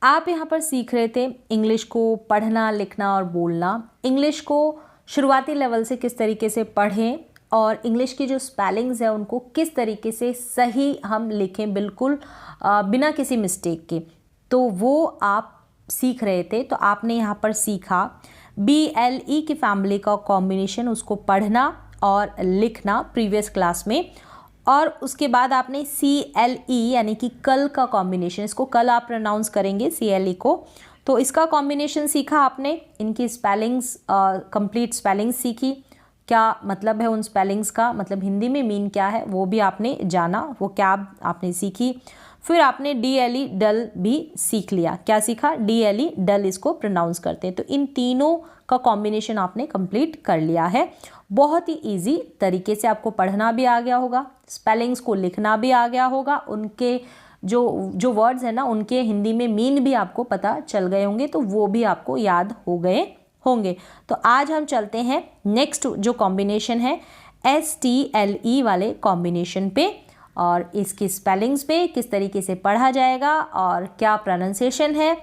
आप यहाँ पर सीख रहे थे इंग्लिश को पढ़ना, लिखना और बोलना। इंग्लिश को शुरुआती लेवल से किस तरीके से पढ़ें और इंग्लिश की जो स्पेलिंग्स है उनको किस तरीके से सही हम लिखें, बिल्कुल बिना किसी मिस्टेक के, तो वो आप सीख रहे थे। तो आपने यहाँ पर सीखा BLE की फैमिली का कॉम्बिनेशन, उसको पढ़ना और लिखना प्रीवियस क्लास में। और उसके बाद आपने CLE यानी कि कल का कॉम्बिनेशन, इसको कल आप प्रोनाउंस करेंगे CLE को, तो इसका कॉम्बिनेशन सीखा आपने। इनकी स्पेलिंग्स, कंप्लीट स्पेलिंग्स सीखी, क्या मतलब है उन स्पेलिंग्स का, मतलब हिंदी में मीन क्या है वो भी आपने जाना, वो क्या आपने सीखी। फिर आपने DLE डल भी सीख लिया। क्या सीखा? DLE डल, इसको प्रोनाउंस करते हैं। तो इन तीनों का कॉम्बिनेशन आपने कंप्लीट कर लिया है। बहुत ही इजी तरीके से आपको पढ़ना भी आ गया होगा, स्पेलिंग्स को लिखना भी आ गया होगा, उनके जो वर्ड्स हैं ना उनके हिंदी में मीन भी आपको पता चल गए होंगे, तो वो भी आपको याद हो गए होंगे। तो आज हम चलते हैं नेक्स्ट जो कॉम्बिनेशन है STLE वाले कॉम्बिनेशन पे, और इसकी स्पेलिंग्स पे किस तरीके से पढ़ा जाएगा और क्या प्रोनाउंसिएशन है,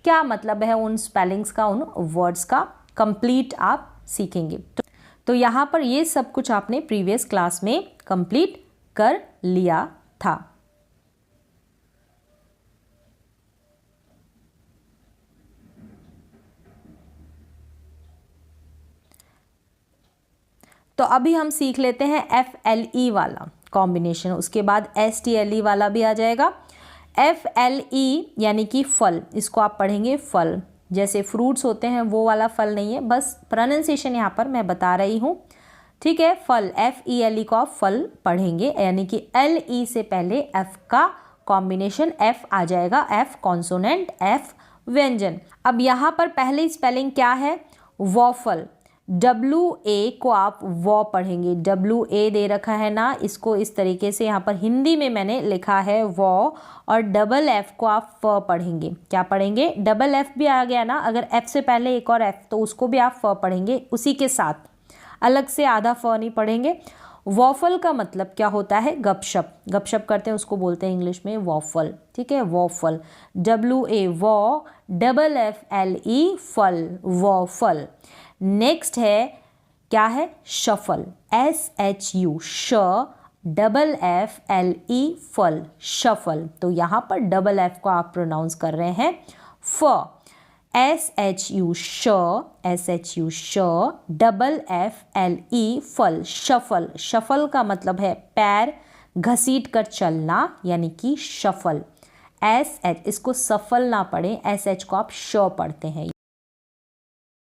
क्या मतलब है उन स्पेलिंग्स का, उन वर्ड्स का, कंप्लीट आप सीखेंगे। तो यहाँ पर ये सब कुछ आपने प्रीवियस क्लास में कंप्लीट कर लिया था। तो अभी हम सीख लेते हैं FLE वाला कॉम्बिनेशन, उसके बाद STLE वाला भी आ जाएगा। FLE यानी कि फल, इसको आप पढ़ेंगे फल, जैसे फ्रूट्स होते हैं वो वाला फल नहीं है, बस प्रोनाउंसिएशन यहाँ पर मैं बता रही हूँ, ठीक है। फल, FELE को आप फल पढ़ेंगे, यानी कि LE से पहले F का कॉम्बिनेशन F आ जाएगा, F कॉन्सोनेंट, F व्यंजन। अब यहाँ पर पहली स्पेलिंग क्या है? वॉफल, WA को आप वॉ पढ़ेंगे, WA दे रखा है ना, इसको इस तरीके से यहाँ पर हिंदी में मैंने लिखा है वॉ, और डबल F को आप फ पढ़ेंगे। क्या पढ़ेंगे? डबल F भी आ गया ना, अगर F से पहले एक और F तो उसको भी आप फ पढ़ेंगे, उसी के साथ, अलग से आधा फ नहीं पढ़ेंगे। वॉफल का मतलब क्या होता है? गपशप, गपशप करते हैं उसको बोलते हैं इंग्लिश में वॉफल, ठीक है। Waffle, WA Waugh, double FLE फल, वॉफल। नेक्स्ट है क्या है? शफल, SHU, श डबल FLE फल, शफल। तो यहाँ पर डबल F को आप प्रोनाउंस कर रहे हैं फ, SHU श, SHU श डबल FLE फल, शफल। शफल का मतलब है पैर घसीट कर चलना, यानी कि शफल। SH, इसको सफल ना पढ़ें, SH को आप श पढ़ते हैं।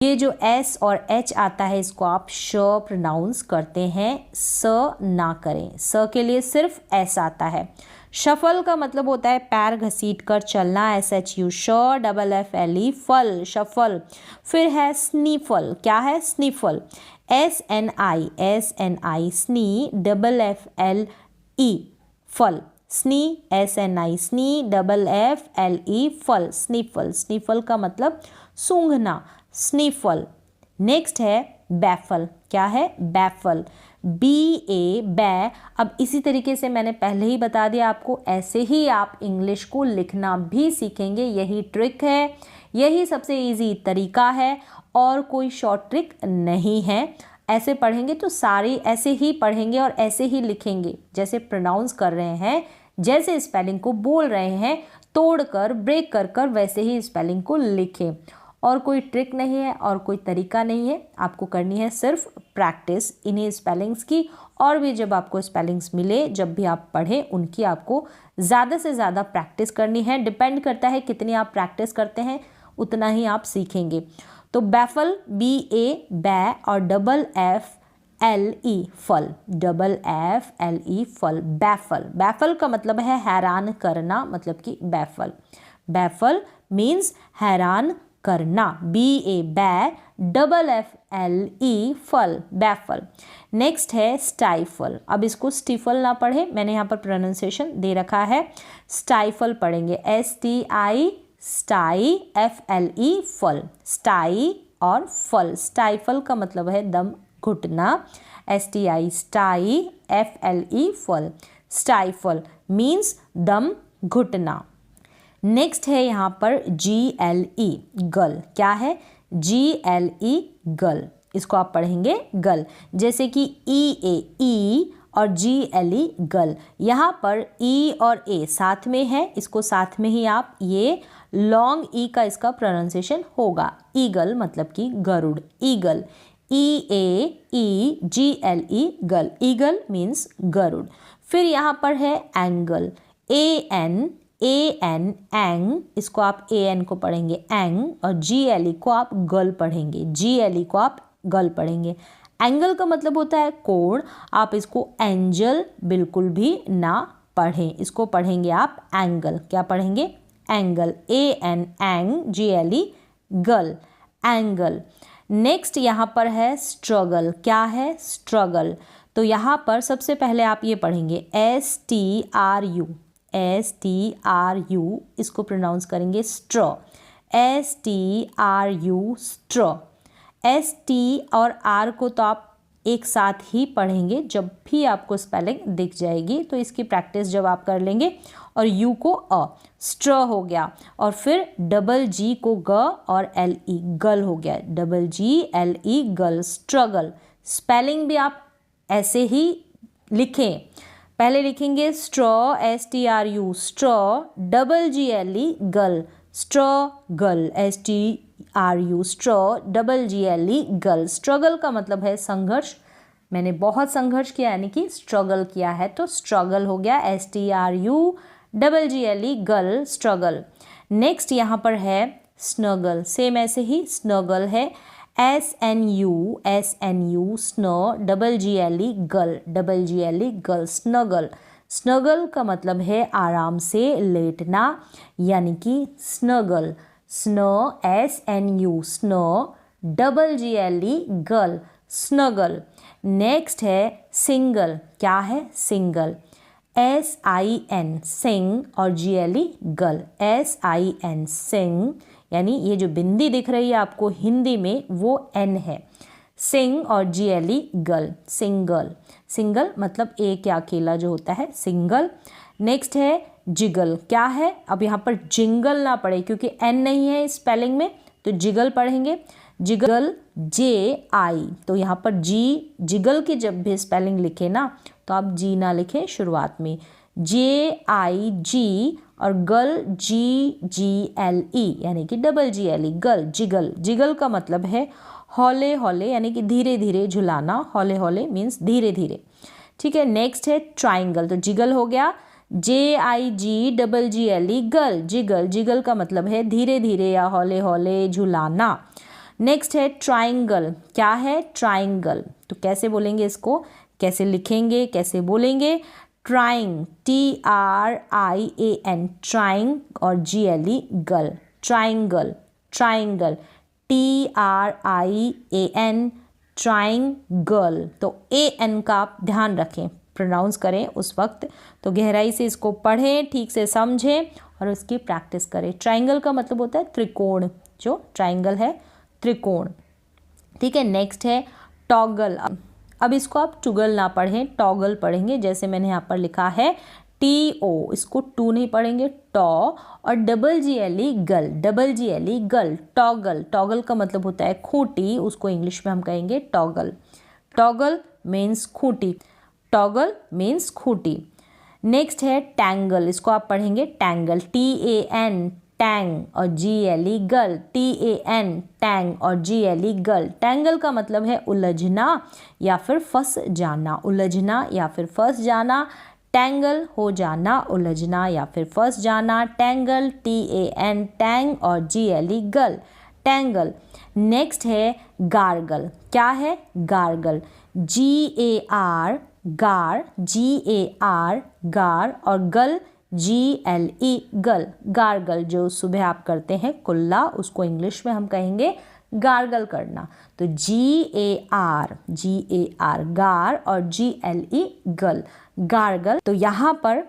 ये जो S और H आता है इसको आप श प्रोनाउंस करते हैं, स ना करें, स के लिए सिर्फ S आता है। शफल का मतलब होता है पैर घसीट कर चलना, SHU श डबल FLE फल, शफल। फिर है स्नीफल, क्या है? स्नीफल, SNI स्नी डबल FLE फल, स्नी, SNI स्नी डबल FLE फल, स्नीफल। स्नीफल का मतलब सूंघना, स्नीफल। नेक्स्ट है बैफल, क्या है? बैफल, BA बै। अब इसी तरीके से मैंने पहले ही बता दिया आपको, ऐसे ही आप इंग्लिश को लिखना भी सीखेंगे, यही ट्रिक है, यही सबसे इजी तरीका है, और कोई शॉर्ट ट्रिक नहीं है। ऐसे पढ़ेंगे तो सारी ऐसे ही पढ़ेंगे और ऐसे ही लिखेंगे, जैसे प्रोनाउंस कर रहे हैं, जैसे स्पेलिंग को बोल रहे हैं, तोड़कर ब्रेक कर कर वैसे ही स्पेलिंग को लिखें। और कोई ट्रिक नहीं है और कोई तरीका नहीं है, आपको करनी है सिर्फ प्रैक्टिस इन्हीं स्पेलिंग्स की। और भी जब आपको स्पेलिंग्स मिले, जब भी आप पढ़ें, उनकी आपको ज़्यादा से ज़्यादा प्रैक्टिस करनी है। डिपेंड करता है कितनी आप प्रैक्टिस करते हैं उतना ही आप सीखेंगे। तो बैफल, BA बै, और डबल FLE फल, डबल FLE फल, बैफल। बैफल का मतलब है हैरान करना, मतलब कि बैफल। बैफल मीन्स हैरान करना, BA बै, डबल FLE फल, बैफल। नेक्स्ट है स्टाइफल। अब इसको स्टीफल ना पढ़े, मैंने यहाँ पर प्रोनाउंसिएशन दे रखा है, स्टाइफल पढ़ेंगे, STI स्टाई FLE फल, स्टाई और फल। स्टाइफल का मतलब है दम घुटना, STI स्टाई FLE फल, स्टाइफल मीन्स दम घुटना। नेक्स्ट है यहाँ पर GLE गल। क्या है? GLE गल, इसको आप पढ़ेंगे गल। जैसे कि EA ई और GLE गल, यहाँ पर E और A साथ में है, इसको साथ में ही आप ये लॉन्ग ई का इसका प्रोनाउंसिएशन होगा। ईगल मतलब कि गरुड़, ईगल, EAEGLE गल, ईगल मीन्स गरुड़। फिर यहाँ पर है एंगल, AN एंग, इसको आप AN को पढ़ेंगे एंग, और GLE को आप गल पढ़ेंगे, GLE को आप गल पढ़ेंगे। एंगल का मतलब होता है कोण, आप इसको एंजल बिल्कुल भी ना पढ़ें, इसको पढ़ेंगे आप एंगल। क्या पढ़ेंगे? एंगल, AN एंग, GLE गल, एंगल। नेक्स्ट यहाँ पर है स्ट्रगल। क्या है? स्ट्रगल। तो यहाँ पर सबसे पहले आप ये पढ़ेंगे STRU, STRU, इसको प्रोनाउंस करेंगे स्ट्रॉ, STRU स्ट्रॉ। ST और R को तो आप एक साथ ही पढ़ेंगे, जब भी आपको स्पेलिंग दिख जाएगी तो इसकी प्रैक्टिस जब आप कर लेंगे। और U को अ, स्ट्रॉ हो गया, और फिर डबल G को ग और LE गल हो गया, डबल GLE गल, स्ट्रगल। स्पेलिंग भी आप ऐसे ही लिखें, पहले लिखेंगे straw, STRU straw, double GLE गल, struggle, STRU straw, double GLE गल। स्ट्रगल का मतलब है संघर्ष, मैंने बहुत संघर्ष किया यानी कि स्ट्रगल किया है, तो स्ट्रगल हो गया STRU डबल GLE गल, स्ट्रगल। नेक्स्ट यहाँ पर है स्नगल, सेम ऐसे ही स्नगल है, SNU स्नो, डबल GLE गल, डबल GLE गल, स्नगल। स्नगल का मतलब है आराम से लेटना, यानी कि snuggle, snow, SNU snow, double GLE गल, स्नगल। नेक्स्ट है सिंगल। क्या है? सिंगल, SIN सिंग और GLE गल, SIN सिंग, यानी ये जो बिंदी दिख रही है आपको हिंदी में वो N है, सिंग और GLE गल, सिंगल। सिंगल मतलब एक या अकेला जो होता है, सिंगल। नेक्स्ट है जिगल। क्या है? अब यहाँ पर जिंगल ना पढ़े क्योंकि N नहीं है स्पेलिंग में, तो जिगल पढ़ेंगे, जिगल, JI। तो यहाँ पर जिगल की जब भी स्पेलिंग लिखे ना तो आप G ना लिखें शुरुआत में, JIG, और गल GGLE यानी कि डबल GLE गल, जिगल। जिगल का मतलब है हौले हौले, यानी कि धीरे धीरे झुलाना, हौले हौले मीन्स धीरे धीरे। ठीक है। नेक्स्ट है ट्राइंगल, तो जिगल हो गया, JIG डबल GLE गल, जिगल। जिगल का मतलब है धीरे धीरे या हौले हौले झुलाना। नेक्स्ट है ट्राइंगल। क्या है? ट्राइंगल। तो कैसे बोलेंगे इसको, कैसे लिखेंगे, कैसे बोलेंगे? ट्राइंग, TRIAN, ट्राइंग, और GLE गल, ट्राइंगल, ट्राइंगल, TRIAN, ट्राइंगल। तो AN का आप ध्यान रखें, प्रोनाउंस करें उस वक्त, तो गहराई से इसको पढ़ें, ठीक से समझें और उसकी प्रैक्टिस करें। ट्राइंगल का मतलब होता है त्रिकोण, जो ट्राइंगल है त्रिकोण। ठीक है। नेक्स्ट है टॉगल। अब इसको आप टुगल ना पढ़ें, टॉगल पढ़ेंगे। जैसे मैंने यहाँ पर लिखा है TO, इसको टू नहीं पढ़ेंगे, टॉ, और डबल GLE गल, डबल GLE गल, टॉगल। टॉगल का मतलब होता है खूंटी, उसको इंग्लिश में हम कहेंगे toggle. Toggle means Khunti, toggle means Khunti. Next है टैंगल, इसको आप पढ़ेंगे टैंगल, TAN टैंग, और GLE गल, TAN टैंग, और GLE गल। टैंगल का मतलब है उलझना या फिर फंस जाना, उलझना या फिर फंस जाना, टैंगल हो जाना, उलझना या फिर फंस जाना, टैंगल, TAN टैंग, और GLE गल, टैंगल। नेक्स्ट है गार्गल। क्या है? गार्गल, GAR गार, GAR गार, और गल, GLE गल, गार्गल। जो सुबह आप करते हैं कुल्ला, उसको इंग्लिश में हम कहेंगे गार्गल करना। तो GAR गार, और GLE गल, गार्गल। तो यहाँ पर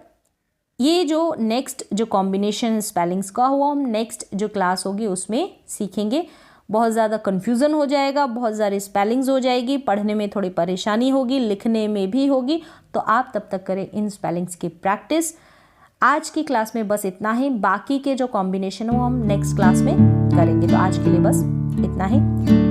ये जो नेक्स्ट जो कॉम्बिनेशन स्पेलिंग्स का हुआ, हम नेक्स्ट जो क्लास होगी उसमें सीखेंगे। बहुत ज़्यादा कन्फ्यूज़न हो जाएगा, बहुत सारी स्पेलिंग्स हो जाएगी, पढ़ने में थोड़ी परेशानी होगी, लिखने में भी होगी, तो आप तब तक करें इन स्पेलिंग्स की प्रैक्टिस। आज की क्लास में बस इतना ही, बाकी के जो कॉम्बिनेशन हो हम नेक्स्ट क्लास में करेंगे। तो आज के लिए बस इतना ही।